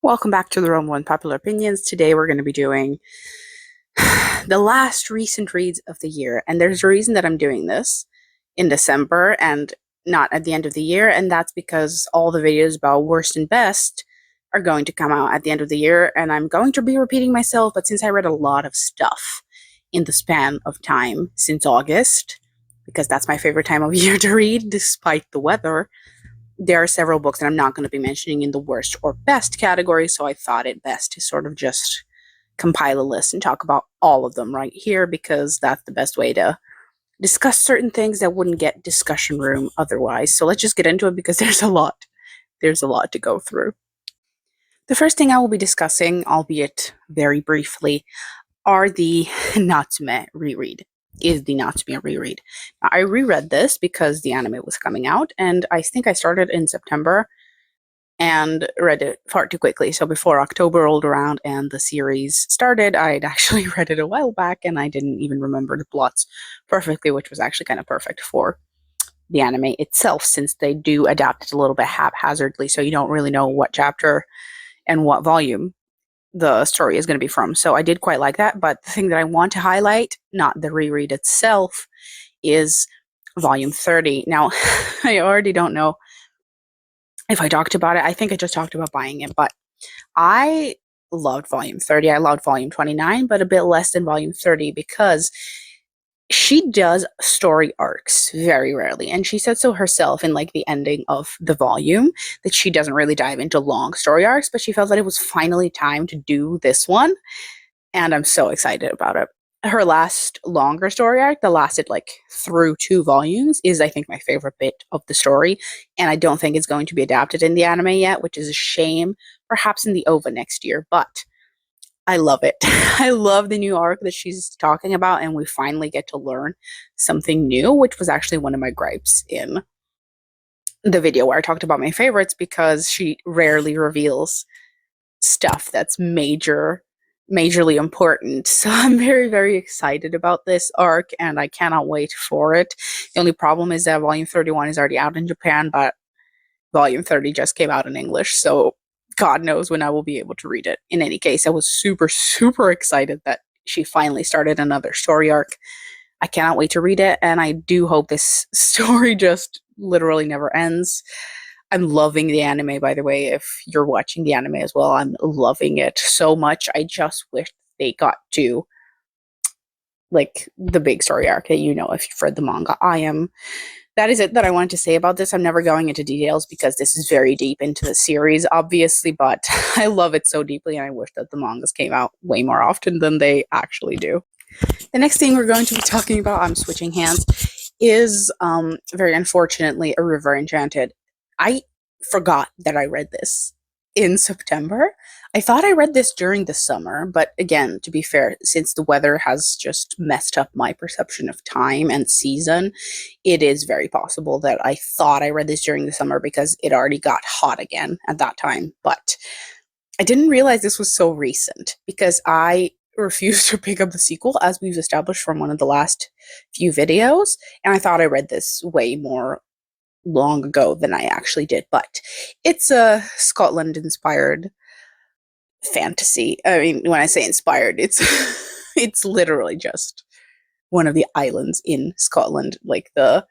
Welcome back to the Rome One Popular Opinions. Today we're going to be doing the last recent reads of the year. And there's a reason that I'm doing this in December and not at the end of the year. And that's because all the videos about worst and best are going to come out at the end of the year. And I'm going to be repeating myself, but since I read a lot of stuff in the span of time since August, because that's my favorite time of year to read, despite the weather, there are several books that I'm not going to be mentioning in the worst or best category, so I thought it best to sort of just compile a list and talk about all of them right here, because that's the best way to discuss certain things that wouldn't get discussion room otherwise. So let's just get into it, because there's a lot to go through. The first thing I will be discussing, albeit very briefly, are the natsume reread. Is the Natsume reread. I reread this because the anime was coming out, and I think I started in September and read it far too quickly. So before October rolled around and the series started, I'd actually read it a while back, and I didn't even remember the plots perfectly, which was actually kind of perfect for the anime itself, since they do adapt it a little bit haphazardly, so you don't really know what chapter and what volume the story is going to be from. So I did quite like that. But the thing that I want to highlight, not the reread itself, is volume 30. Now, I already don't know if I talked about it. I think I just talked about buying it, but I loved volume 30. I loved volume 29, but a bit less than volume 30, because she does story arcs very rarely, and she said so herself in like the ending of the volume, that she doesn't really dive into long story arcs, but she felt that it was finally time to do this one, and I'm so excited about it. Her last longer story arc that lasted like through 2 volumes is, I think, my favorite bit of the story, and I don't think it's going to be adapted in the anime yet, which is a shame. Perhaps in the OVA next year, but I love it. I love the new arc that she's talking about, and we finally get to learn something new, which was actually one of my gripes in the video where I talked about my favorites, because she rarely reveals stuff that's majorly important. So I'm very, very excited about this arc, and I cannot wait for it. The only problem is that volume 31 is already out in Japan, but volume 30 just came out in English, so God knows when I will be able to read it. In any case, I was super, super excited that she finally started another story arc. I cannot wait to read it, and I do hope this story just literally never ends. I'm loving the anime, by the way. If you're watching the anime as well, I'm loving it so much. I just wish they got to like the big story arc that, you know, if you've read the manga. That is it that I wanted to say about this. I'm never going into details because this is very deep into the series, obviously, but I love it so deeply, and I wish that the mangas came out way more often than they actually do. The next thing we're going to be talking about, I'm switching hands, is very unfortunately A River Enchanted. I forgot that I read this in September. I thought I read this during the summer, but again, to be fair, since the weather has just messed up my perception of time and season, it is very possible that I thought I read this during the summer, because it already got hot again at that time. But I didn't realize this was so recent, because I refused to pick up the sequel, as we've established from one of the last few videos, and I thought I read this way more long ago than I actually did. But it's a Scotland-inspired fantasy. I mean, when I say inspired, it's it's literally just one of the islands in Scotland, like the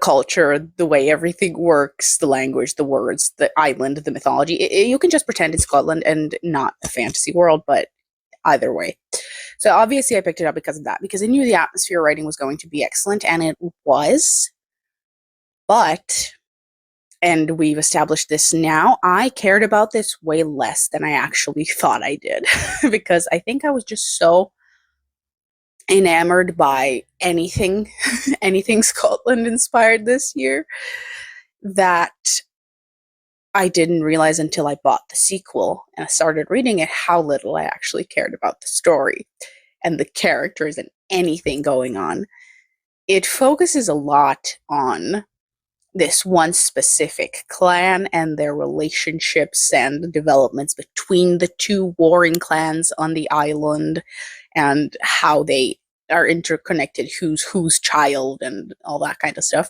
culture, the way everything works, the language, the words, the island, the mythology. You can just pretend it's Scotland and not a fantasy world, but either way. So obviously I picked it up because of that, because I knew the atmosphere writing was going to be excellent, and it was. But, and we've established this now, I cared about this way less than I actually thought I did, because I think I was just so enamored by anything Scotland inspired this year, that I didn't realize until I bought the sequel and I started reading it how little I actually cared about the story and the characters and anything going on. It focuses a lot on this one specific clan and their relationships and developments between the 2 warring clans on the island, and how they are interconnected, who's whose child, and all that kind of stuff.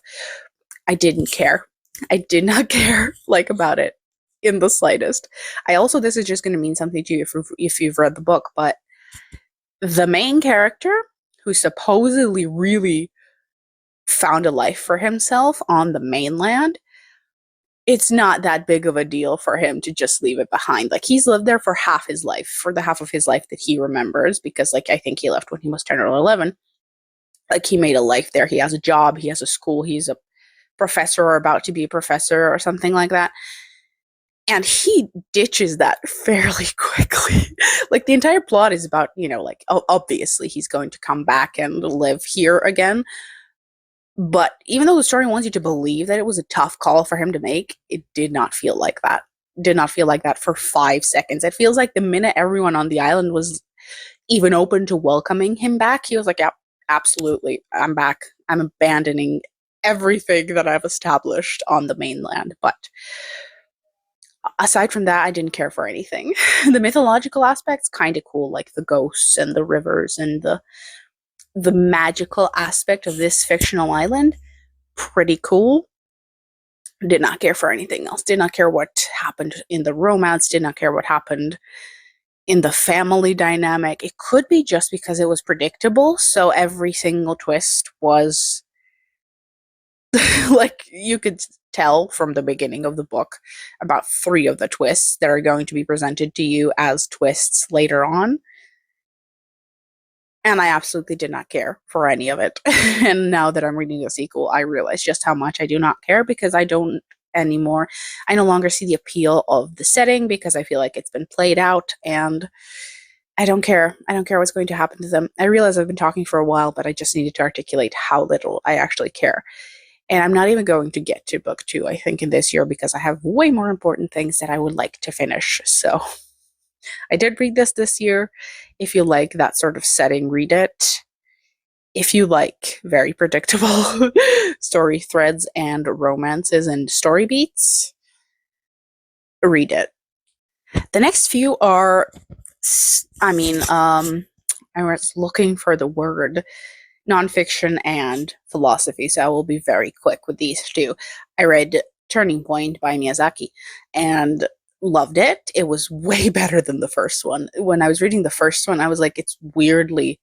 I didn't care. I did not care, like, about it in the slightest. This is just going to mean something to you if you've read the book, but the main character, who supposedly really found a life for himself on the mainland, it's not that big of a deal for him to just leave it behind. Like, he's lived there for half his life, for the half of his life that he remembers, because, like, I think he left when he was 10 or 11. Like, he made a life there. He has a job, he has a school, he's a professor or about to be a professor or something like that. And he ditches that fairly quickly. Like, the entire plot is about, like, obviously he's going to come back and live here again. But even though the story wants you to believe that it was a tough call for him to make, it did not feel like that. Did not feel like that for 5 seconds. It feels like the minute everyone on the island was even open to welcoming him back, he was like, "Yep, absolutely, I'm back. I'm abandoning everything that I've established on the mainland." But aside from that, I didn't care for anything. The mythological aspects, kind of cool, like the ghosts and the rivers and the magical aspect of this fictional island, pretty cool. Did not care for anything else. Did not care what happened in the romance. Did not care what happened in the family dynamic. It could be just because it was predictable, so every single twist was like, you could tell from the beginning of the book about 3 of the twists that are going to be presented to you as twists later on. And I absolutely did not care for any of it. And now that I'm reading the sequel, I realize just how much I do not care, because I don't anymore. I no longer see the appeal of the setting, because I feel like it's been played out, and I don't care. I don't care what's going to happen to them. I realize I've been talking for a while, but I just needed to articulate how little I actually care. And I'm not even going to get to book 2, I think, in this year, because I have way more important things that I would like to finish. So I did read this year. If you like that sort of setting, read it. If you like very predictable story threads and romances and story beats, read it. The next few are, I was looking for the word, nonfiction and philosophy, so I will be very quick with these 2. I read Turning Point by Miyazaki and loved it. It was way better than the first one. When I was reading the first one, I was like, it's weirdly,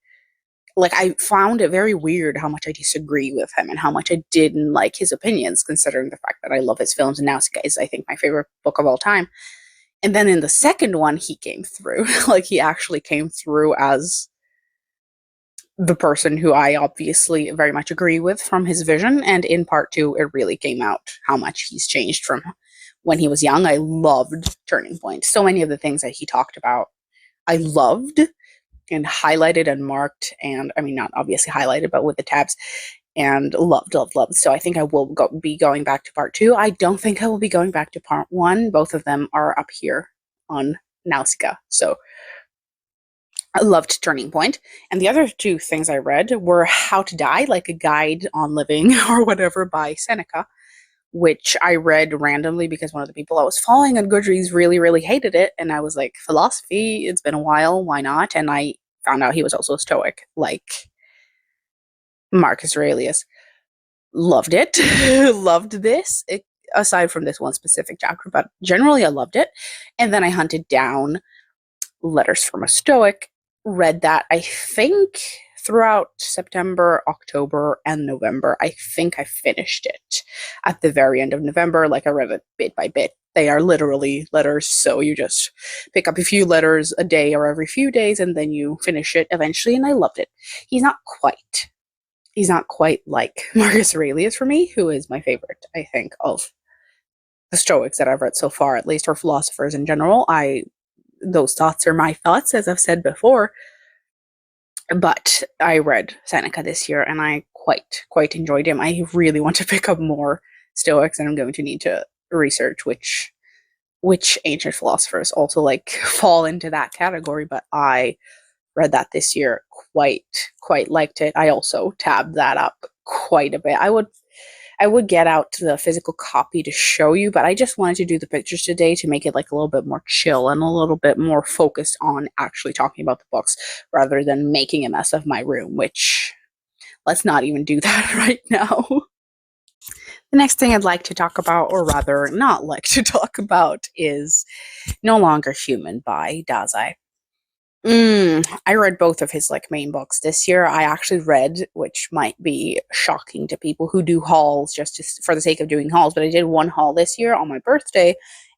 like, I found it very weird how much I disagree with him and how much I didn't like his opinions, considering the fact that I love his films, and Nausicaa is, I think, my favorite book of all time. And then in the second one, he came through. Like, he actually came through as the person who I obviously very much agree with from his vision. And in part 2, it really came out how much he's changed from when he was young. I loved Turning Point. So many of the things that he talked about, I loved and highlighted and marked, and not obviously highlighted, but with the tabs, and loved. So I think I will be going back to part 2. I don't think I will be going back to part 1. Both of them are up here on Nausicaa. So I loved Turning Point. And the other 2 things I read were How to Die, like a guide on living or whatever, by Seneca, which I read randomly because one of the people I was following on Goodreads really, really hated it. And I was like, philosophy, it's been a while, why not? And I found out he was also a Stoic, like Marcus Aurelius. Loved it. Loved this, aside from this one specific chapter, but generally I loved it. And then I hunted down Letters from a Stoic, read that, I think, throughout September, October, and November. I think I finished it at the very end of November. Like, I read it bit by bit. They are literally letters, so you just pick up a few letters a day or every few days, and then you finish it eventually, and I loved it. He's not quite like Marcus Aurelius for me, who is my favorite, I think, of the Stoics that I've read so far, at least, or philosophers in general. Those thoughts are my thoughts, as I've said before. But I read Seneca this year, and I quite enjoyed him. I really want to pick up more Stoics, and I'm going to need to research which ancient philosophers also fall into that category. But I read that this year, quite liked it. I also tabbed that up quite a bit. I would get out the physical copy to show you, but I just wanted to do the pictures today to make it a little bit more chill and a little bit more focused on actually talking about the books rather than making a mess of my room, which, let's not even do that right now. The next thing I'd like to talk about, or rather not like to talk about, is No Longer Human by Dazai. I read both of his main books this year. I actually read, which might be shocking to people who do hauls for the sake of doing hauls, but I did one haul this year on my birthday,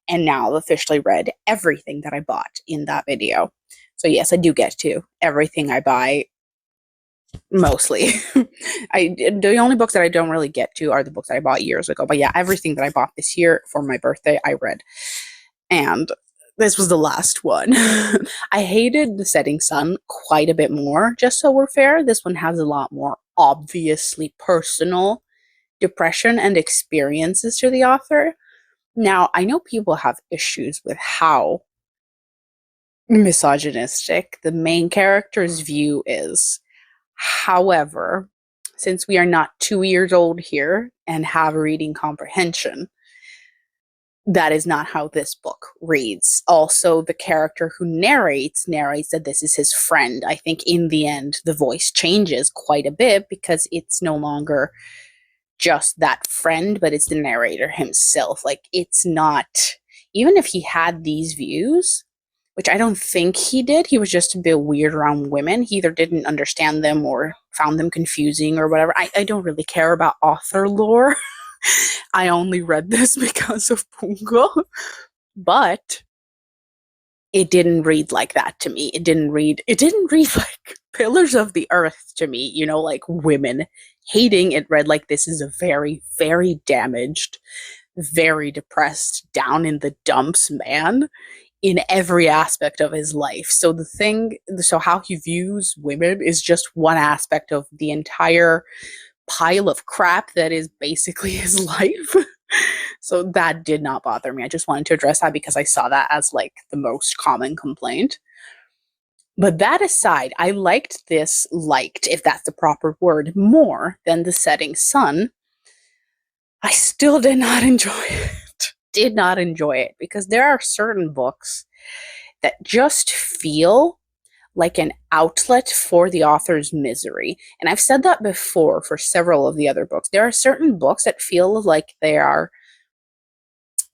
and now officially read everything that I bought in that video. So yes, I do get to everything I buy. Mostly. The only books that I don't really get to are the books that I bought years ago. But yeah, everything that I bought this year for my birthday, I read. And this was the last one. I hated The Setting Sun quite a bit more, just so we're fair. This one has a lot more obviously personal depression and experiences to the author. Now, I know people have issues with how misogynistic the main character's view is. However, since we are not 2 years old here and have reading comprehension, that is not how this book reads. Also, the character who narrates that this is his friend. I think in the end, the voice changes quite a bit because it's no longer just that friend, but it's the narrator himself. It's not, even if he had these views, which I don't think he did. He was just a bit weird around women. He either didn't understand them or found them confusing or whatever. I don't really care about author lore. I only read this because of Pungo. But it didn't read like that to me. It didn't read like Pillars of the Earth to me, like women hating. It read like this is a very, very damaged, very depressed, down in the dumps man in every aspect of his life. So how he views women is just one aspect of the entire pile of crap that is basically his life. So that did not bother me. I just wanted to address that because I saw that as the most common complaint. But that aside, I liked, if that's the proper word, more than The Setting Sun. I still did not enjoy it. Did not enjoy it because there are certain books that just feel like an outlet for the author's misery. And I've said that before for several of the other books. There are certain books that feel like they are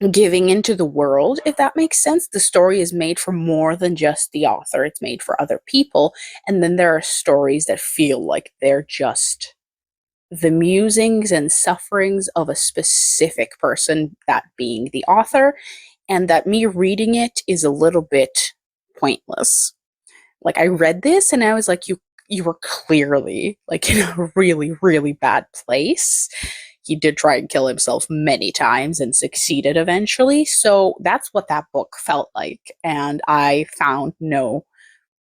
giving into the world, if that makes sense. The story is made for more than just the author. It's made for other people. And then there are stories that feel like they're just the musings and sufferings of a specific person, that being the author, and that me reading it is a little bit pointless. I read this and I was like, you were clearly in a really, really bad place. He did try and kill himself many times and succeeded eventually. So that's what that book felt like. And I found no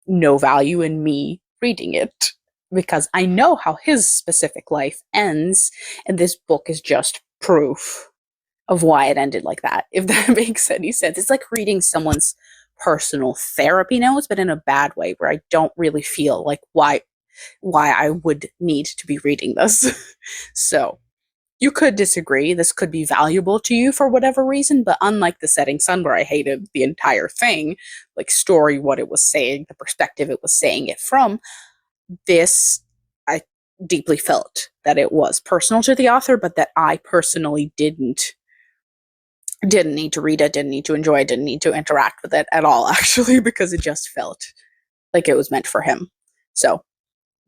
value in me reading it, because I know how his specific life ends, and this book is just proof of why it ended like that, if that makes any sense. It's like reading someone's personal therapy notes, but in a bad way, where I don't really feel like why I would need to be reading this. So you could disagree. This could be valuable to you for whatever reason, but unlike The Setting Sun, where I hated the entire thing, story, what it was saying, the perspective it was saying it from, this, I deeply felt that it was personal to the author, but that I personally didn't need to read it, didn't need to enjoy it, didn't need to interact with it at all, actually, because it just felt like it was meant for him. So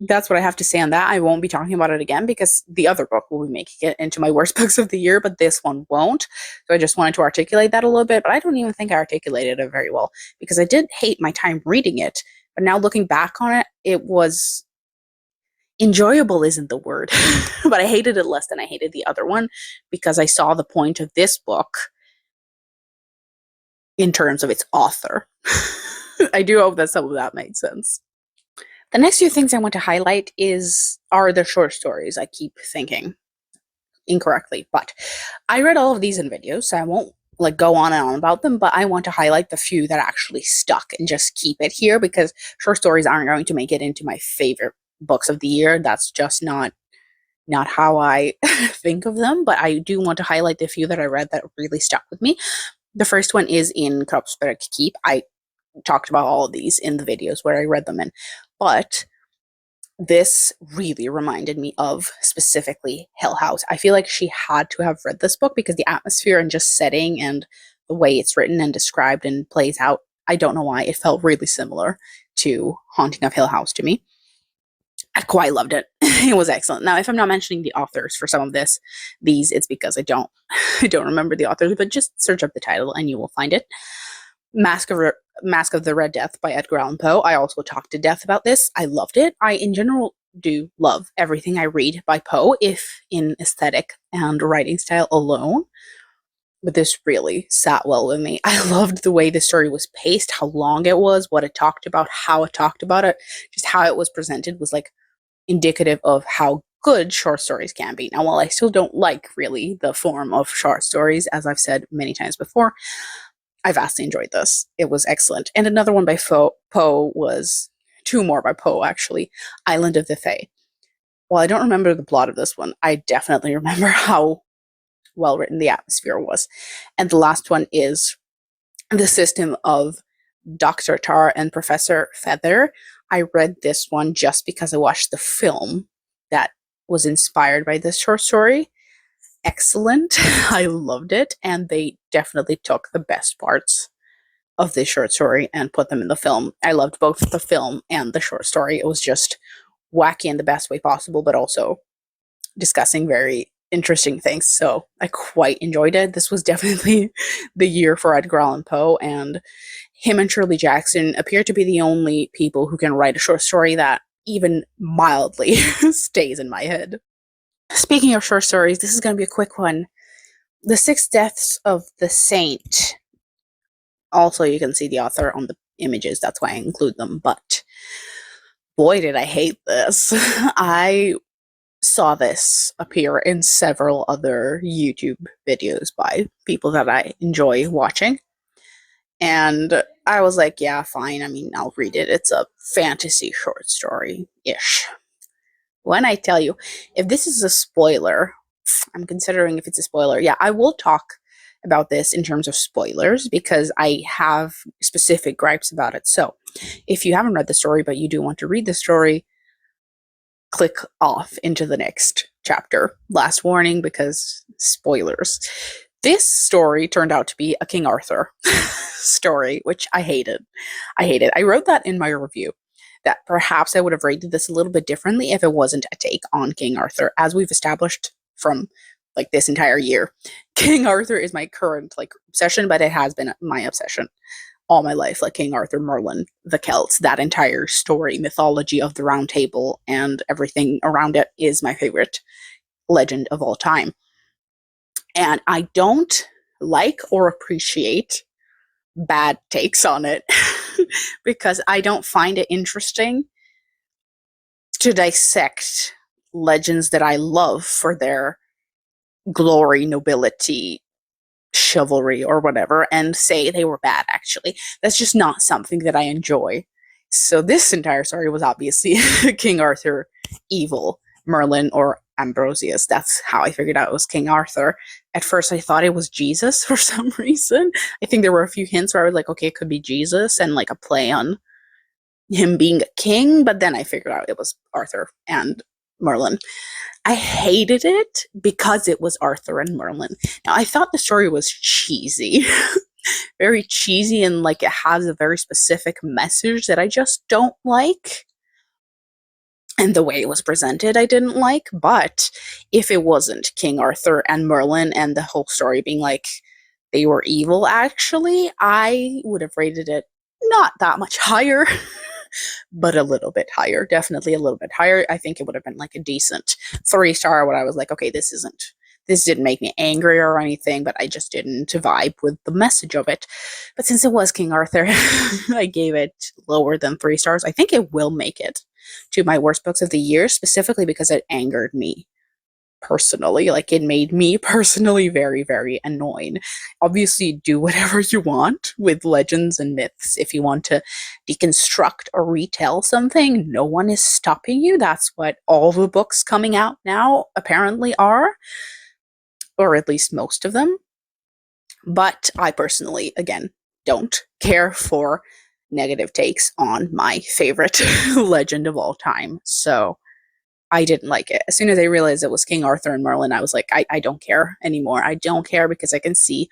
that's what I have to say on that. I won't be talking about it again because the other book will be making it into my worst books of the year, but this one won't. So I just wanted to articulate that a little bit, but I don't even think I articulated it very well because I did hate my time reading it. But now looking back on it, it was enjoyable isn't the word, but I hated it less than I hated the other one because I saw the point of this book in terms of its author. I do hope that some of that made sense. The next few things I want to highlight are the short stories. I keep thinking incorrectly, but I read all of these in videos, so I won't go on and on about them, but I want to highlight the few that actually stuck and just keep it here because short stories aren't going to make it into my favorite books of the year. That's just not how I think of them, but I do want to highlight the few that I read that really stuck with me. The first one is in Kroppsberg Keep. I talked about all of these in the videos where I read them in, but this really reminded me of specifically Hill House. I feel like she had to have read this book because the atmosphere and just setting and the way it's written and described and plays out, I don't know why, it felt really similar to Haunting of Hill House to me. I quite loved it. It was excellent. Now, if I'm not mentioning the authors for some of these, it's because I don't remember the authors, but just search up the title and you will find it. Mask of the Red Death by Edgar Allan Poe. I also talked to Death about this. I loved it. I, in general, do love everything I read by Poe, if in aesthetic and writing style alone. But this really sat well with me. I loved the way the story was paced, how long it was, what it talked about, how it talked about it, just how it was presented was like indicative of how good short stories can be. Now, while I still don't like really the form of short stories, as I've said many times before, I vastly enjoyed this. It was excellent. And another one by Poe was, two more by Poe actually, Island of the Fae. While I don't remember the plot of this one, I definitely remember how well written the atmosphere was. And the last one is The System of Dr. Tar and Professor Feather. I read this one just because I watched the film that was inspired by this short story. Excellent. I loved it, and they definitely took the best parts of this short story and put them in the film. I loved both the film and the short story. It was just wacky in the best way possible, but also discussing very interesting things. So I quite enjoyed it. This was definitely the year for Edgar Allan Poe, and him and Shirley Jackson appear to be the only people who can write a short story that even mildly stays in my head. Speaking of short stories, this is going to be a quick one. The Six Deaths of the Saint. Also, you can see the author on the images. That's why I include them. But boy, did I hate this. I saw this appear in several other YouTube videos by people that I enjoy watching. And I was like, yeah, fine. I mean, I'll read it. It's a fantasy short story-ish. When I tell you, if this is a spoiler, I'm considering if it's a spoiler. Yeah, I will talk about this in terms of spoilers because I have specific gripes about it. So if you haven't read the story, but you do want to read the story, click off into the next chapter. Last warning, because spoilers. This story turned out to be a King Arthur story, which I hated. I wrote that in my review, that perhaps I would have rated this a little bit differently if it wasn't a take on King Arthur. As we've established from like this entire year, King Arthur is my current like obsession, but it has been my obsession all my life. Like King Arthur, Merlin, the Celts, that entire story, mythology of the Round Table and everything around it is my favorite legend of all time. And I don't like or appreciate bad takes on it because I don't find it interesting to dissect legends that I love for their glory, nobility, chivalry, or whatever, and say they were bad, actually. That's just not something that I enjoy. So this entire story was obviously King Arthur evil, Merlin or Ambrosius. That's how I figured out it was King Arthur. At first I thought it was Jesus for some reason. I think there were a few hints where I was like, okay, it could be Jesus and like a play on him being a king, but then I figured out it was Arthur and Merlin. I hated it because it was Arthur and Merlin. Now, I thought the story was cheesy. Very cheesy, and like it has a very specific message that I just don't like. And the way it was presented, I didn't like. But if it wasn't King Arthur and Merlin and the whole story being like they were evil, actually, I would have rated it not that much higher. But a little bit higher, definitely a little bit higher. I think it would have been like a decent 3-star where I was like, okay, this didn't make me angry or anything, but I just didn't vibe with the message of it. But since it was King Arthur, I gave it lower than 3 stars. I think it will make it to my worst books of the year, specifically because it angered me personally. Like, it made me personally very, very annoyed. Obviously, do whatever you want with legends and myths. If you want to deconstruct or retell something, no one is stopping you. That's what all the books coming out now apparently are, or at least most of them. But I personally, again, don't care for negative takes on my favorite legend of all time. So I didn't like it. As soon as I realized it was King Arthur and Merlin, I was like, I don't care anymore. I don't care because I can see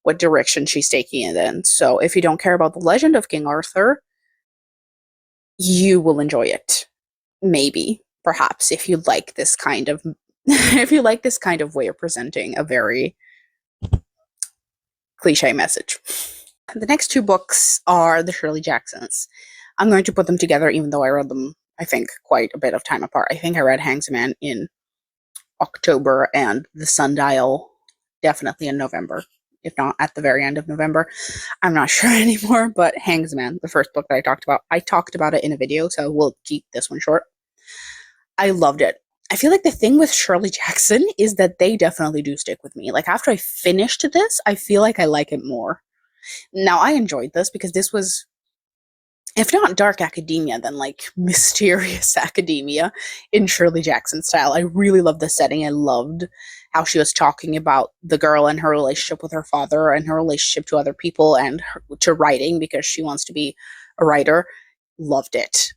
what direction she's taking it in. So if you don't care about the legend of King Arthur, you will enjoy it. Maybe, perhaps, if you like this kind of if you like this kind of way of presenting a very cliche message. The next two books are the Shirley Jacksons. I'm going to put them together, even though I read them, I think, quite a bit of time apart. I think I read Hangsaman in October and the Sundial definitely in November, if not at the very end of November. I'm not sure anymore, but Hangsaman, the first book that I talked about it in a video, so we'll keep this one short. I loved it. I feel like the thing with Shirley Jackson is that they definitely do stick with me. Like, after I finished this, I feel like I like it more. Now, I enjoyed this because this was, if not dark academia, then like mysterious academia in Shirley Jackson style. I really loved the setting. I loved how she was talking about the girl and her relationship with her father and her relationship to other people and to writing, because she wants to be a writer. Loved it.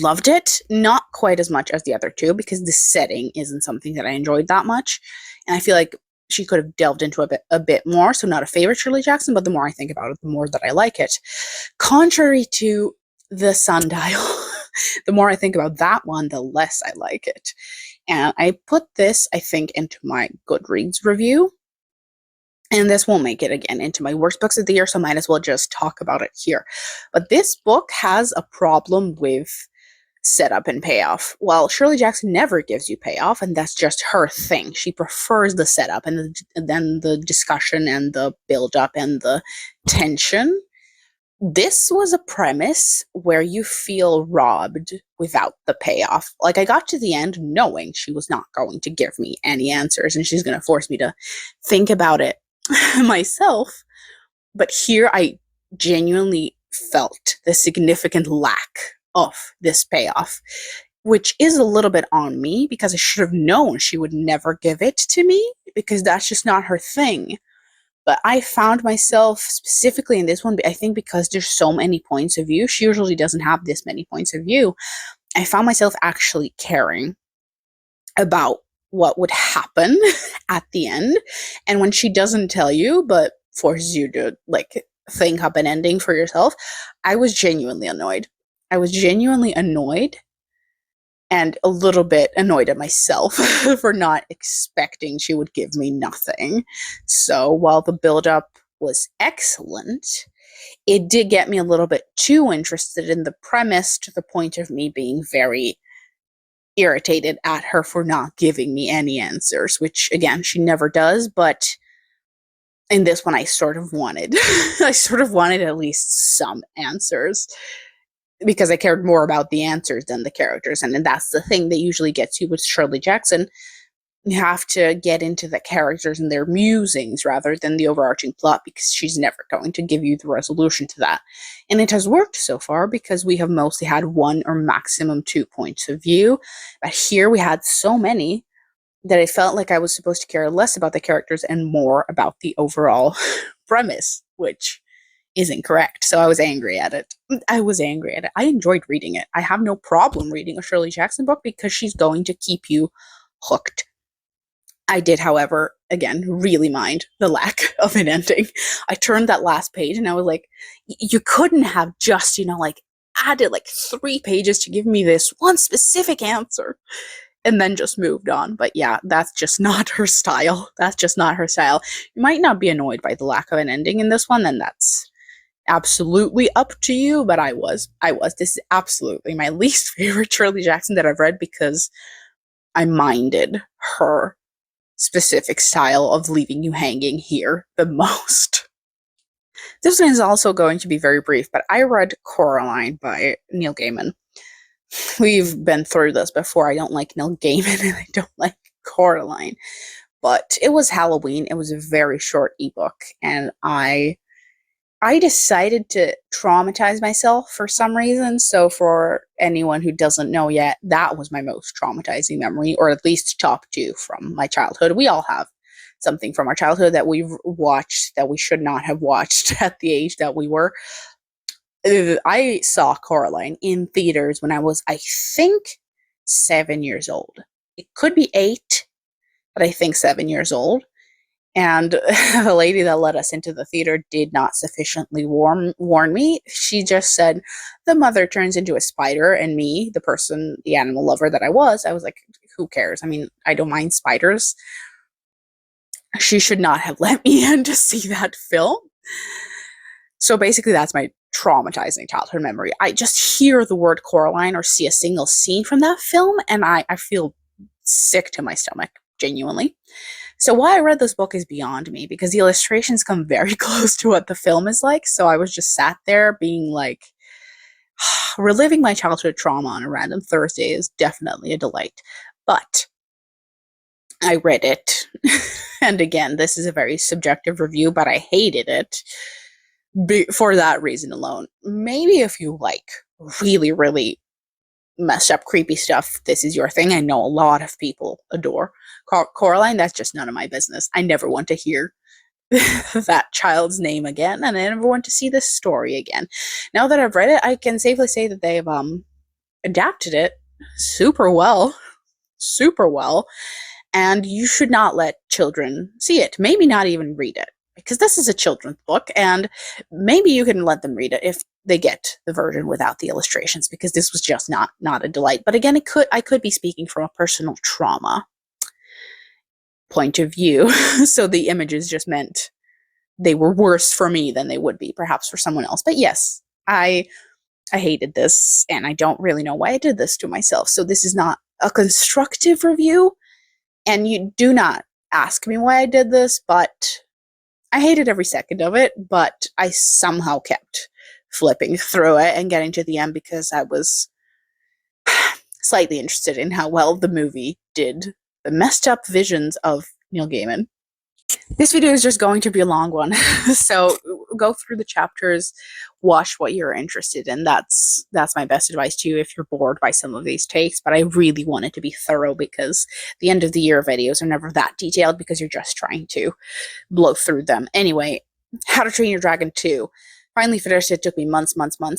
Loved it. Not quite as much as the other two, because the setting isn't something that I enjoyed that much. And I feel like she could have delved into a bit more. So not a favorite Shirley Jackson, but the more I think about it, the more that I like it. Contrary to the Sundial, the more I think about that one, the less I like it. And I put this, I think, into my Goodreads review. And this won't make it again into my worst books of the year, so I might as well just talk about it here. But this book has a problem with setup and payoff. Well, Shirley Jackson never gives you payoff, and that's just her thing. She prefers the setup and then the discussion and the build-up and the tension. This was a premise where you feel robbed without the payoff. Like, I got to the end knowing she was not going to give me any answers and she's going to force me to think about it myself. But here I genuinely felt the significant lack of this payoff, which is a little bit on me because I should have known she would never give it to me, because that's just not her thing. But I found myself specifically in this one, I think because there's so many points of view, she usually doesn't have this many points of view. I found myself actually caring about what would happen at the end. And when she doesn't tell you, but forces you to like think up an ending for yourself, I was genuinely annoyed. I was genuinely annoyed and a little bit annoyed at myself for not expecting she would give me nothing. So while the build-up was excellent, it did get me a little bit too interested in the premise, to the point of me being very irritated at her for not giving me any answers, which again, she never does, but in this one I sort of wanted. I sort of wanted at least some answers, because I cared more about the answers than the characters. And that's the thing that usually gets you with Shirley Jackson. You have to get into the characters and their musings rather than the overarching plot, because she's never going to give you the resolution to that. And it has worked so far because we have mostly had one or maximum 2 points of view. But here we had so many that I felt like I was supposed to care less about the characters and more about the overall premise, which isn't correct. So I was angry at it. I enjoyed reading it. I have no problem reading a Shirley Jackson book because she's going to keep you hooked. I did, however, again, really mind the lack of an ending. I turned that last page and I was like, you couldn't have just, like added like 3 pages to give me this one specific answer and then just moved on. But yeah, that's just not her style. That's just not her style. You might not be annoyed by the lack of an ending in this one, then that's absolutely up to you, but I was. This is absolutely my least favorite Shirley Jackson that I've read, because I minded her specific style of leaving you hanging here the most. This one is also going to be very brief, but I read Coraline by Neil Gaiman. We've been through this before. I don't like Neil Gaiman and I don't like Coraline, but it was Halloween. It was a very short ebook, and I decided to traumatize myself for some reason. So for anyone who doesn't know yet, that was my most traumatizing memory, or at least top 2 from my childhood. We all have something from our childhood that we've watched that we should not have watched at the age that we were. I saw Coraline in theaters when I was, I think, 7 years old. It could be 8, but I think 7 years old. And the lady that let us into the theater did not sufficiently warn me. She just said, the mother turns into a spider, and me, the person, the animal lover that I was like, who cares? I mean, I don't mind spiders. She should not have let me in to see that film. So basically, that's my traumatizing childhood memory. I just hear the word Coraline or see a single scene from that film, and I feel sick to my stomach, genuinely. So why I read this book is beyond me, because the illustrations come very close to what the film is like. So I was just sat there being like, reliving my childhood trauma on a random Thursday is definitely a delight. But I read it. And again, this is a very subjective review, but I hated it for that reason alone. Maybe if you like really, really messed up, creepy stuff, this is your thing. I know a lot of people adore Coraline. That's just none of my business. I never want to hear that child's name again, and I never want to see this story again. Now that I've read it, I can safely say that they've adapted it super well. Super well. And you should not let children see it. Maybe not even read it, because this is a children's book, and maybe you can let them read it if they get the version without the illustrations, because this was just not a delight. But again, I could be speaking from a personal trauma point of view. So the images just meant they were worse for me than they would be perhaps for someone else. But yes, I hated this, and I don't really know why I did this to myself. So this is not a constructive review, and you do not ask me why I did this, but I hated every second of it. But I somehow kept flipping through it and getting to the end because I was slightly interested in how well the movie did the messed up visions of Neil Gaiman. This video is just going to be a long one, so go through the chapters, watch what you're interested in. That's my best advice to you if you're bored by some of these takes, but I really want it to be thorough, because the end of the year videos are never that detailed because you're just trying to blow through them. Anyway, How to Train Your Dragon 2. Finally finished it. Took me months,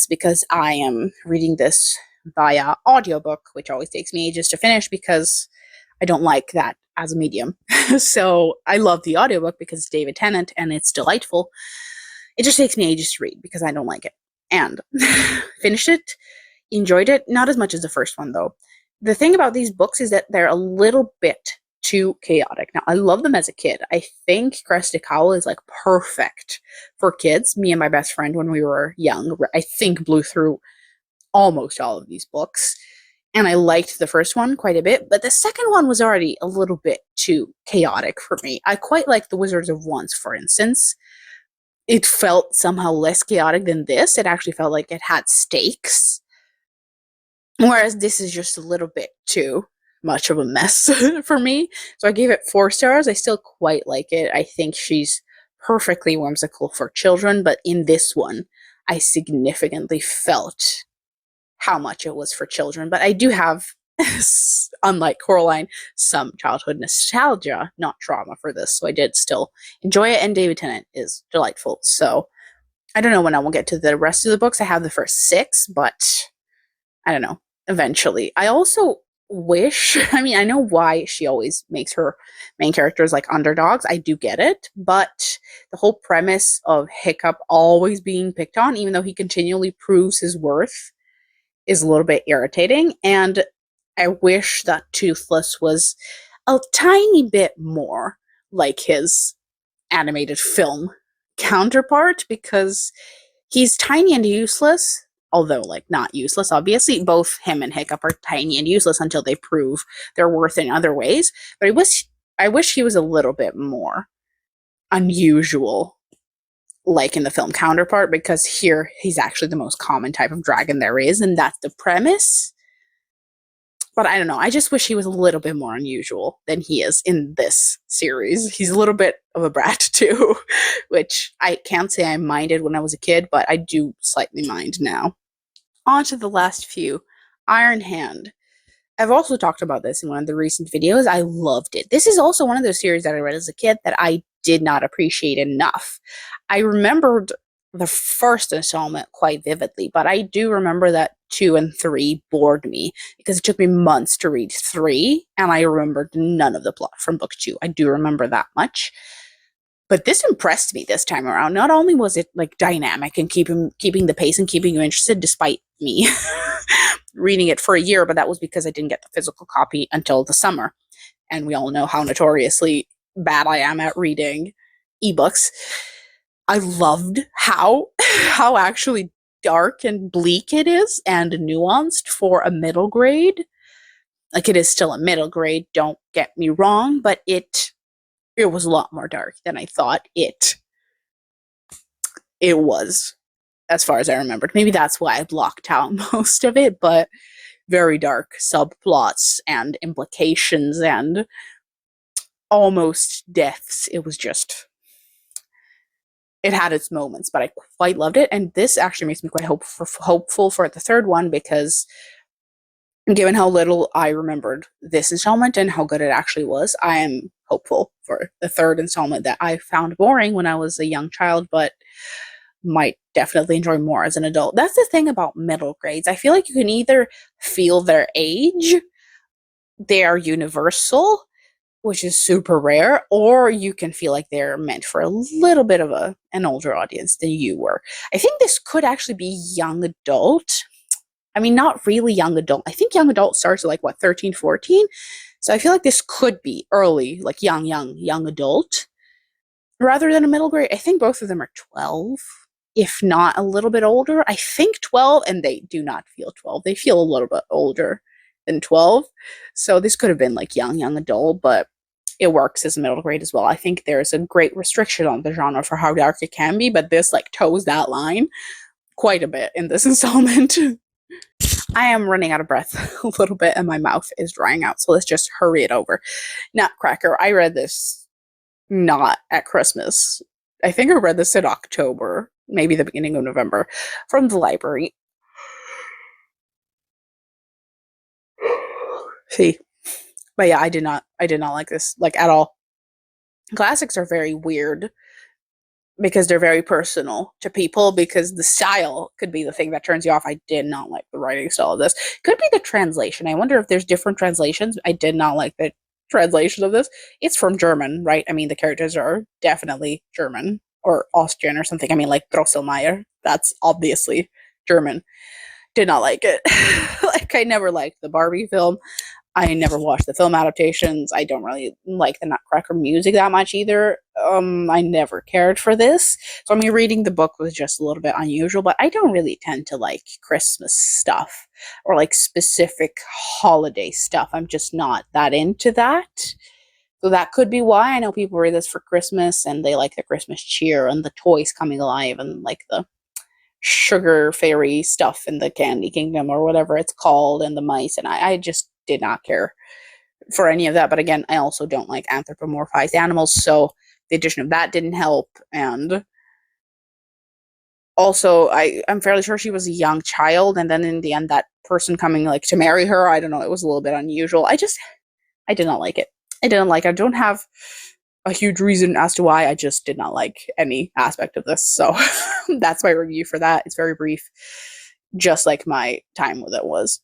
because I am reading this via audiobook, which always takes me ages to finish because I don't like that as a medium. So I love the audiobook because it's David Tennant and it's delightful. It just takes me ages to read because I don't like it. And finished it, enjoyed it, not as much as the first one though. The thing about these books is that they're a little bit too chaotic. Now, I love them as a kid. I think Crested Cowl is like perfect for kids. Me and my best friend, when we were young, I think blew through almost all of these books. And I liked the first one quite a bit, but the second one was already a little bit too chaotic for me. I quite like The Wizards of Once, for instance. It felt somehow less chaotic than this. It actually felt like it had stakes. Whereas this is just a little bit too much of a mess for me. So I gave it 4 stars. I still quite like it. I think she's perfectly whimsical for children, but in this one, I significantly felt how much it was for children. But I do have, unlike Coraline, some childhood nostalgia, not trauma for this. So I did still enjoy it, and David Tennant is delightful. So I don't know when I will get to the rest of the books. I have the first 6, but I don't know, eventually. I also wish, I mean, I know why she always makes her main characters like underdogs. I do get it, but the whole premise of Hiccup always being picked on, even though he continually proves his worth, is a little bit irritating. And I wish that Toothless was a tiny bit more like his animated film counterpart, because he's tiny and useless, although like not useless, obviously. Both him and Hiccup are tiny and useless until they prove their worth in other ways. But I wish he was a little bit more unusual, like in the film counterpart, because here he's actually the most common type of dragon there is, and that's the premise. But I don't know, I just wish he was a little bit more unusual than he is in this series. He's a little bit of a brat too, which I can't say I minded when I was a kid, but I do slightly mind now. On to the last few. Ironhand. I've also talked about this in one of the recent videos. I loved it. This is also one of those series that I read as a kid that I did not appreciate enough. I remembered the first installment quite vividly, but I do remember that 2 and 3 bored me because it took me months to read 3, and I remembered none of the plot from book 2. I do remember that much. But this impressed me this time around. Not only was it like dynamic and keeping the pace and keeping you interested, despite me reading it for a year, but that was because I didn't get the physical copy until the summer. And we all know how notoriously bad I am at reading ebooks. I loved how actually dark and bleak it is and nuanced for a middle grade. Like, it is still a middle grade, don't get me wrong, but it was a lot more dark than I thought it was, as far as I remembered. Maybe that's why I blocked out most of it, but very dark subplots and implications and almost deaths. It was just, it had its moments, but I quite loved it. And this actually makes me quite hopeful for the third one, because given how little I remembered this installment and how good it actually was, I am hopeful for the third installment that I found boring when I was a young child, but might definitely enjoy more as an adult. That's the thing about middle grades. I feel like you can either feel their age, they are universal, which is super rare, or you can feel like they're meant for a little bit of an older audience than you were. I think this could actually be young adult. I mean, not really young adult. I think young adult starts at like, what, 13, 14? So I feel like this could be early, like young adult, rather than a middle grade. I think both of them are 12, if not a little bit older. I think 12, and they do not feel 12. They feel a little bit older than 12. So this could have been like young adult, but it works as middle grade as well. I think there's a great restriction on the genre for how dark it can be, but this like toes that line quite a bit in this installment. I am running out of breath a little bit and my mouth is drying out, so let's just hurry it over. Nutcracker. I read this not at Christmas. I think I read this in October, maybe the beginning of November, from the library. See, but yeah, I did not like this, like, at all. Classics are very weird because they're very personal to people, because the style could be the thing that turns you off. I did not like the writing style of this. Could be the translation. I wonder if there's different translations. I did not like the translation of this. It's from German, right? I mean, the characters are definitely German or Austrian or something. I mean, like Drosselmeyer. That's obviously German. Did not like it. Like, I never liked the Barbie film. I never watched the film adaptations. I don't really like the Nutcracker music that much either. I never cared for this. So, I mean, reading the book was just a little bit unusual, but I don't really tend to like Christmas stuff or like specific holiday stuff. I'm just not that into that. So that could be why. I know people read this for Christmas and they like the Christmas cheer and the toys coming alive and like the sugar fairy stuff in the Candy Kingdom or whatever it's called, and the mice, and I just did not care for any of that. But again, I also don't like anthropomorphized animals, so the addition of that didn't help. And also, I'm fairly sure she was a young child, and then in the end, that person coming like to marry her, I don't know, it was a little bit unusual. I did not like it. I don't have a huge reason as to why. I just did not like any aspect of this. So that's my review for that. It's very brief, just like my time with it was.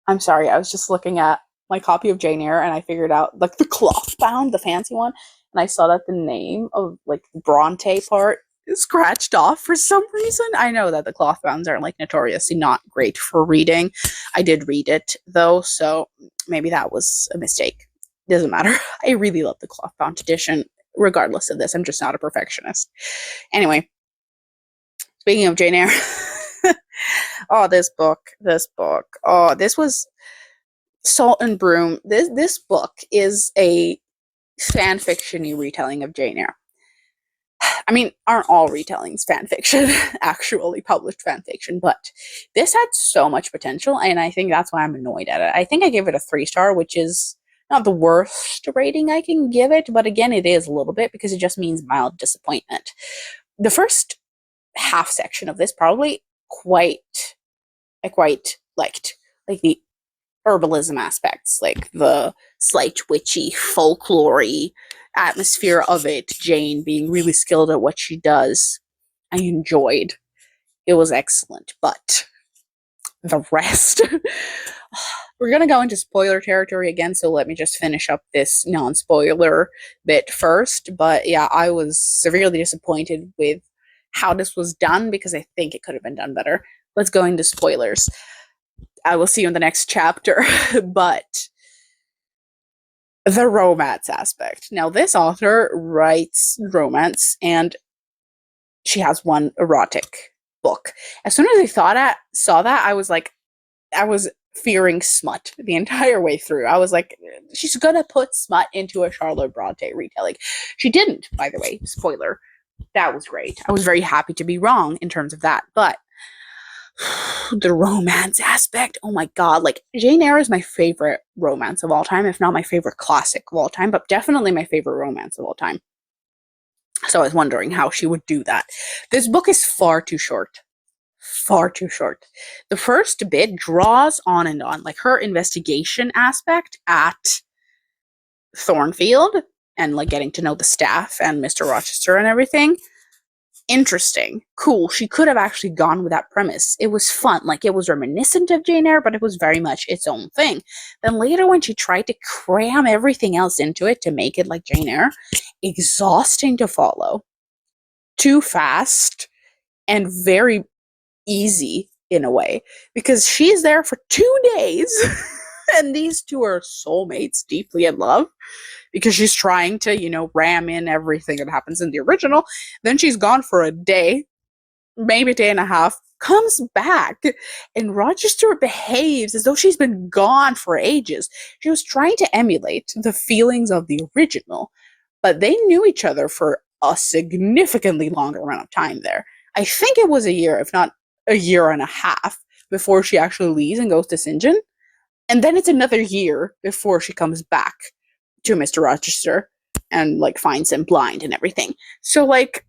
I'm sorry, I was just looking at my copy of Jane Eyre and I figured out like the cloth bound, the fancy one, and I saw that the name of like the Bronte part is scratched off for some reason. I know that the cloth bounds are like notoriously not great for reading. I did read it though, so maybe that was a mistake. Doesn't matter. I really love the cloth bound edition, regardless of this. I'm just not a perfectionist. Anyway, speaking of Jane Eyre, oh, this book. Oh, this was Salt and Broom. This book is a fan fiction-y retelling of Jane Eyre. I mean, aren't all retellings fan fiction, actually published fan fiction, but this had so much potential, and I think that's why I'm annoyed at it. I think I gave it a 3-star, which is not the worst rating I can give it, but again, it is a little bit because it just means mild disappointment. The first half section of this probably I quite liked, like the herbalism aspects, like the slight witchy folklore-y atmosphere of it, Jane being really skilled at what she does. I enjoyed. It was excellent, but the rest. We're going to go into spoiler territory again, so let me just finish up this non-spoiler bit first. But yeah, I was severely disappointed with how this was done because I think it could have been done better. Let's go into spoilers. I will see you in the next chapter. But the romance aspect. Now, this author writes romance, and she has one erotic book. As soon as I saw that, I was fearing smut the entire way through. I was like, she's gonna put smut into a Charlotte Bronte retelling. She didn't, by the way. Spoiler. That was great. I was very happy to be wrong in terms of that. But the romance aspect, oh my god, like Jane Eyre is my favorite romance of all time, if not my favorite classic of all time, but definitely my favorite romance of all time. So I was wondering how she would do that. This book is far too short. Far too short. The first bit draws on and on, like her investigation aspect at Thornfield and like getting to know the staff and Mr. Rochester and everything. Interesting. Cool. She could have actually gone with that premise. It was fun. Like, it was reminiscent of Jane Eyre, but it was very much its own thing. Then later when she tried to cram everything else into it to make it like Jane Eyre, exhausting to follow. Too fast and very easy in a way. Because she's there for 2 days and these two are soulmates, deeply in love. Because she's trying to, ram in everything that happens in the original. Then she's gone for a day, maybe a day and a half, comes back, and Rochester behaves as though she's been gone for ages. She was trying to emulate the feelings of the original, but they knew each other for a significantly longer amount of time there. I think it was a year, if not a year and a half, before she actually leaves and goes to St. John. And then it's another year before she comes back to Mr. Rochester and like finds him blind and everything. So like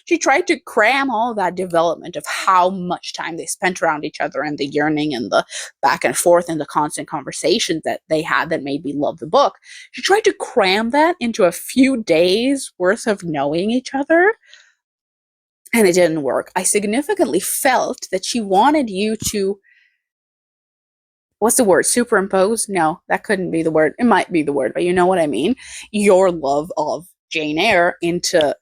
she tried to cram all that development of how much time they spent around each other and the yearning and the back and forth and the constant conversations that they had that made me love the book. She tried to cram that into a few days worth of knowing each other, and it didn't work. I significantly felt that she wanted you to, what's the word? Superimpose? No, that couldn't be the word. It might be the word, but you know what I mean. Your love of Jane Eyre into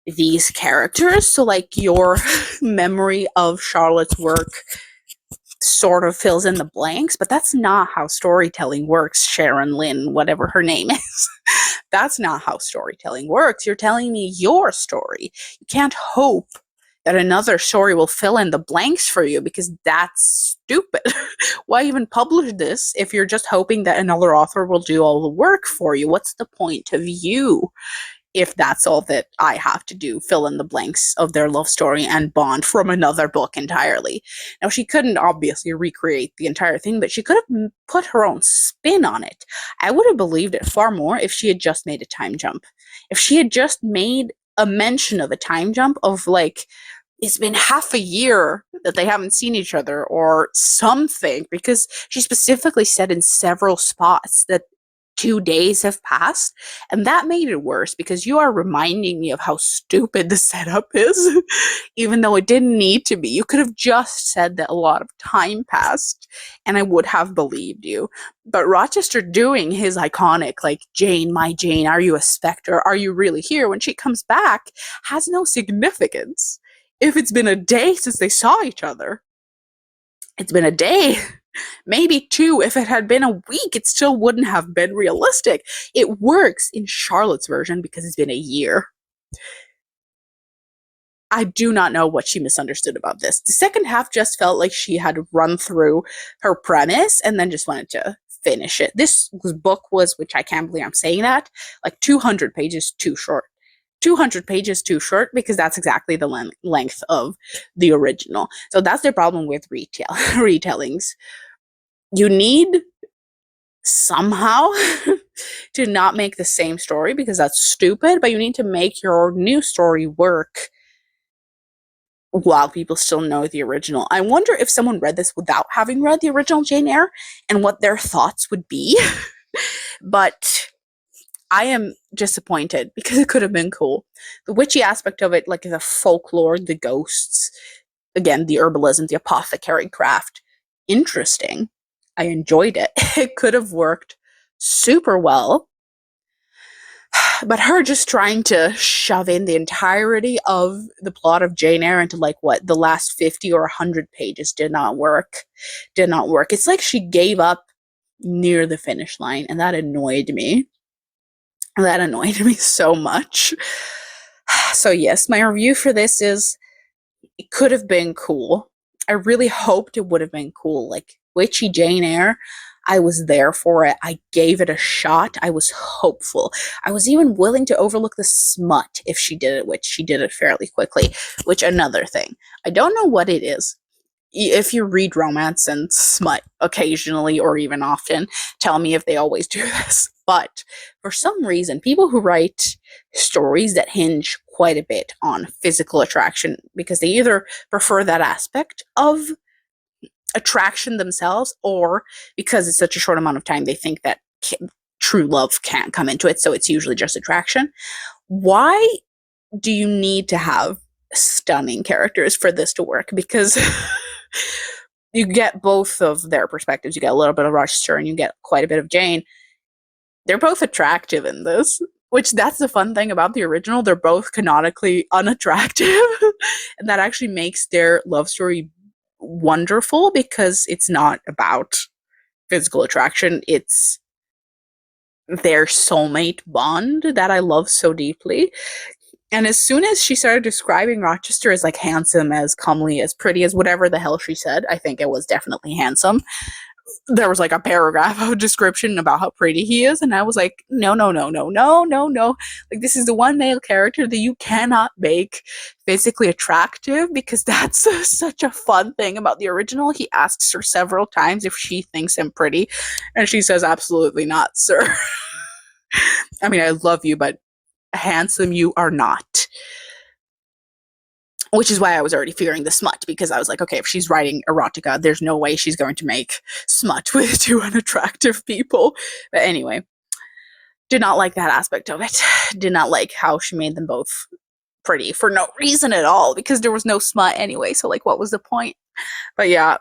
these characters. So like your memory of Charlotte's work sort of fills in the blanks, but that's not how storytelling works, Sharon Lynn, whatever her name is. That's not how storytelling works. You're telling me your story. You can't hope that another story will fill in the blanks for you, because that's stupid. Why even publish this if you're just hoping that another author will do all the work for you? What's the point of you if that's all that I have to do, fill in the blanks of their love story and bond from another book entirely? Now, she couldn't obviously recreate the entire thing, but she could have put her own spin on it. I would have believed it far more if she had just made a time jump. If she had just made a mention of a time jump of like, it's been half a year that they haven't seen each other or something, because she specifically said in several spots that 2 days have passed, and that made it worse because you are reminding me of how stupid the setup is, even though it didn't need to be. You could have just said that a lot of time passed and I would have believed you. But Rochester doing his iconic, like, Jane, my Jane, are you a spectre? Are you really here? When she comes back has no significance. If it's been a day since they saw each other, it's been a day. Maybe 2. If it had been a week, it still wouldn't have been realistic. It works in Charlotte's version because it's been a year. I do not know what she misunderstood about this. The second half just felt like she had run through her premise and then just wanted to finish it. This book was, which I can't believe I'm saying that, like 200 pages too short. 200 pages too short, because that's exactly the length of the original. So that's the problem with retellings. You need somehow to not make the same story, because that's stupid, but you need to make your new story work while people still know the original. I wonder if someone read this without having read the original Jane Eyre and what their thoughts would be. But I am disappointed because it could have been cool. The witchy aspect of it, like the folklore, the ghosts, again, the herbalism, the apothecary craft, interesting. I enjoyed it. It could have worked super well. But her just trying to shove in the entirety of the plot of Jane Eyre into like what the last 50 or 100 pages did not work. Did not work. It's like she gave up near the finish line, and that annoyed me. That annoyed me so much. So yes, my review for this is it could have been cool. I really hoped it would have been cool. Like witchy Jane Eyre, I was there for it. I gave it a shot. I was hopeful. I was even willing to overlook the smut if she did it, which she did it fairly quickly. Which, another thing, I don't know what it is. If you read romance and smut occasionally or even often, tell me if they always do this. But for some reason, people who write stories that hinge quite a bit on physical attraction, because they either prefer that aspect of attraction themselves, or because it's such a short amount of time, they think that true love can't come into it, so it's usually just attraction. Why do you need to have stunning characters for this to work? Because you get both of their perspectives. You get a little bit of Rochester and you get quite a bit of Jane. They're both attractive in this, which that's the fun thing about the original. They're both canonically unattractive. And that actually makes their love story wonderful because it's not about physical attraction. It's their soulmate bond that I love so deeply. And as soon as she started describing Rochester as like handsome, as comely, as pretty, as whatever the hell she said, I think it was definitely handsome. There was like a paragraph of description about how pretty he is, and I was like, no, no, no, no, no, no, no. Like, this is the one male character that you cannot make physically attractive, because that's such a fun thing about the original. He asks her several times if she thinks him pretty, and she says, absolutely not, sir. I mean, I love you, but handsome you are not. Which is why I was already fearing the smut, because I was like, okay, if she's writing erotica, there's no way she's going to make smut with two unattractive people. But anyway, did not like that aspect of it. Did not like how she made them both pretty for no reason at all, because there was no smut anyway, so like, what was the point? But yeah,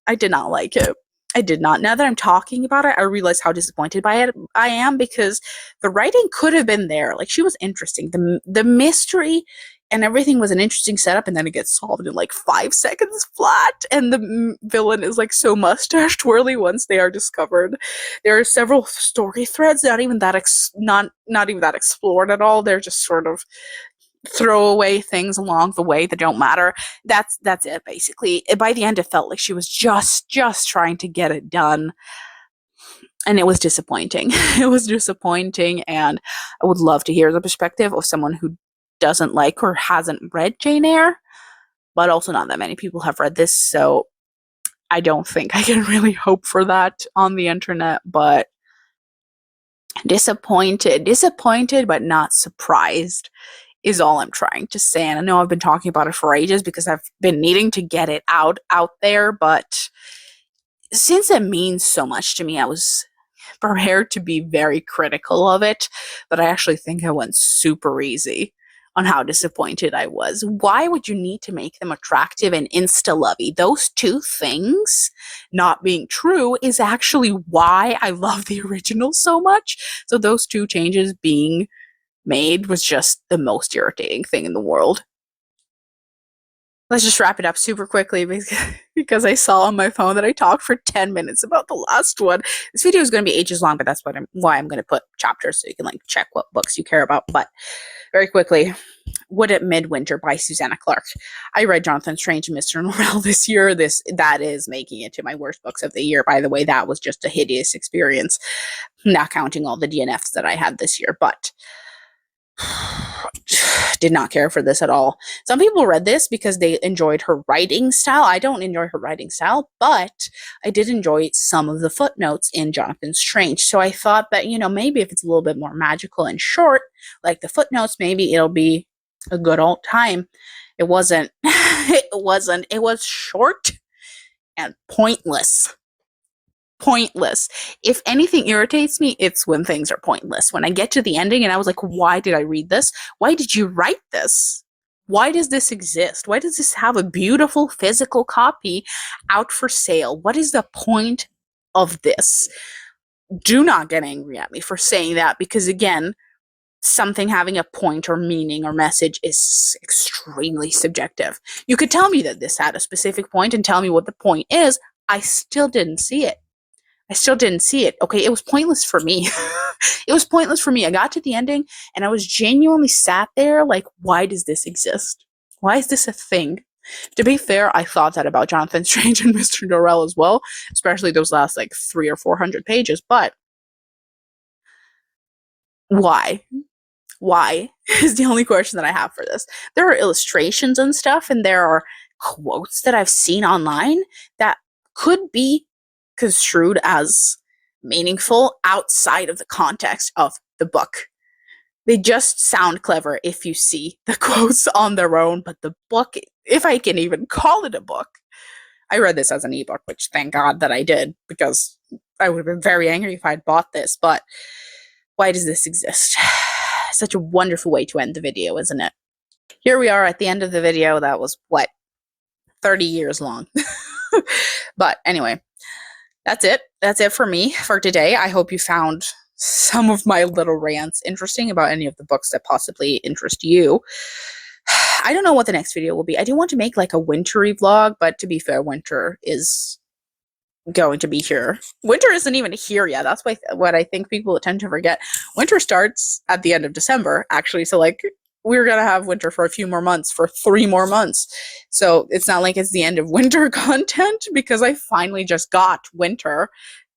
I did not like it. I did not. Now that I'm talking about it, I realize how disappointed by it I am, because the writing could have been there. Like, she was interesting. The mystery and everything was an interesting setup, and then it gets solved in like 5 seconds flat, and the villain is like so mustache twirly once they are discovered. There are several story threads not even that not even that explored at all. They're just sort of throwaway things along the way that don't matter. That's it, basically. By the end, it felt like she was just trying to get it done, and it was disappointing. It was disappointing, and I would love to hear the perspective of someone who doesn't like or hasn't read Jane Eyre, but also not that many people have read this, so I don't think I can really hope for that on the internet. But disappointed, but not surprised is all I'm trying to say. And I know I've been talking about it for ages because I've been needing to get it out there, but since it means so much to me, I was prepared to be very critical of it, but I actually think I went super easy on how disappointed I was. Why would you need to make them attractive and insta-lovey? Those two things not being true is actually why I love the original so much. So those two changes being made was just the most irritating thing in the world. Let's just wrap it up super quickly because I saw on my phone that I talked for 10 minutes about the last one. This video is going to be ages long, but that's why I'm going to put chapters so you can like check what books you care about. But very quickly, Wood at Midwinter by Susanna Clarke. I read Jonathan Strange and Mr. Mrlja this year. That is making it to my worst books of the year. By the way, that was just a hideous experience, not counting all the DNFs that I had this year. But did not care for this at all. Some people read this because they enjoyed her writing style. I don't enjoy her writing style, but I did enjoy some of the footnotes in Jonathan Strange. So I thought that, maybe if it's a little bit more magical and short, like the footnotes, maybe it'll be a good old time. It wasn't. It was short and pointless. pointless. If anything irritates me, it's when things are pointless. When I get to the ending and I was like, why did I read this? Why did you write this? Why does this exist? Why does this have a beautiful physical copy out for sale? What is the point of this? Do not get angry at me for saying that, because again, something having a point or meaning or message is extremely subjective. You could tell me that this had a specific point and tell me what the point is. I still didn't see it. Okay, it was pointless for me. It was pointless for me. I got to the ending and I was genuinely sat there like, why does this exist? Why is this a thing? To be fair, I thought that about Jonathan Strange and Mr. Norrell as well, especially those last like 300 or 400 pages, but why? Why is the only question that I have for this. There are illustrations and stuff, and there are quotes that I've seen online that could be construed as meaningful outside of the context of the book. They just sound clever if you see the quotes on their own, but the book, if I can even call it a book, I read this as an ebook, which thank God that I did, because I would have been very angry if I'd bought this, but why does this exist? Such a wonderful way to end the video, isn't it? Here we are at the end of the video that was, what, 30 years long. But anyway, that's it. That's it for me for today. I hope you found some of my little rants interesting about any of the books that possibly interest you. I don't know what the next video will be. I do want to make like a wintry vlog, but to be fair, winter is going to be here. Winter isn't even here yet. That's what I think people tend to forget. Winter starts at the end of December, actually. So like we're gonna have winter for a few more months, for 3 more months. So it's not like it's the end of winter content, because I finally just got winter,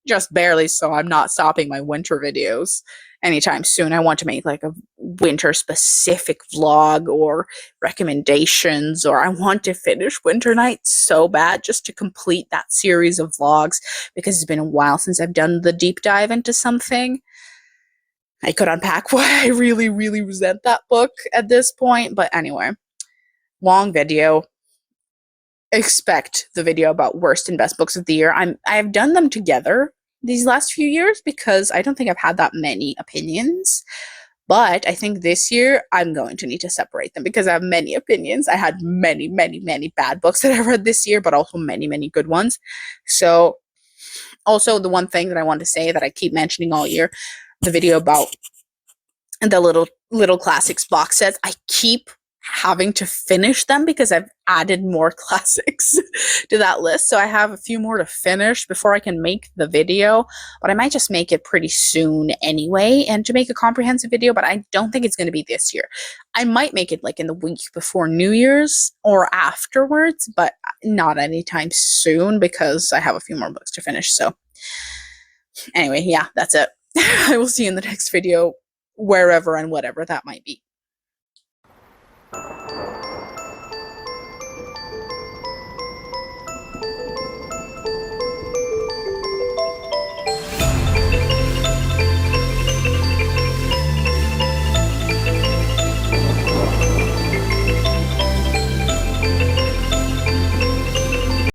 just barely. So I'm not stopping my winter videos anytime soon. I want to make like a winter specific vlog or recommendations, or I want to finish Winter Nights so bad just to complete that series of vlogs, because it's been a while since I've done the deep dive into something. I could unpack why I really, really resent that book at this point, but anyway, long video. Expect the video about worst and best books of the year. I've done them together these last few years because I don't think I've had that many opinions. But I think this year I'm going to need to separate them because I have many opinions. I had many, many, many bad books that I read this year, but also many, many good ones. So also the one thing that I want to say that I keep mentioning all year, the video about the little classics box sets, I keep having to finish them because I've added more classics to that list. So I have a few more to finish before I can make the video, but I might just make it pretty soon anyway, and to make a comprehensive video, but I don't think it's going to be this year. I might make it like in the week before New Year's or afterwards, but not anytime soon because I have a few more books to finish. So anyway, yeah, that's it. I will see you in the next video, wherever and whatever that might be.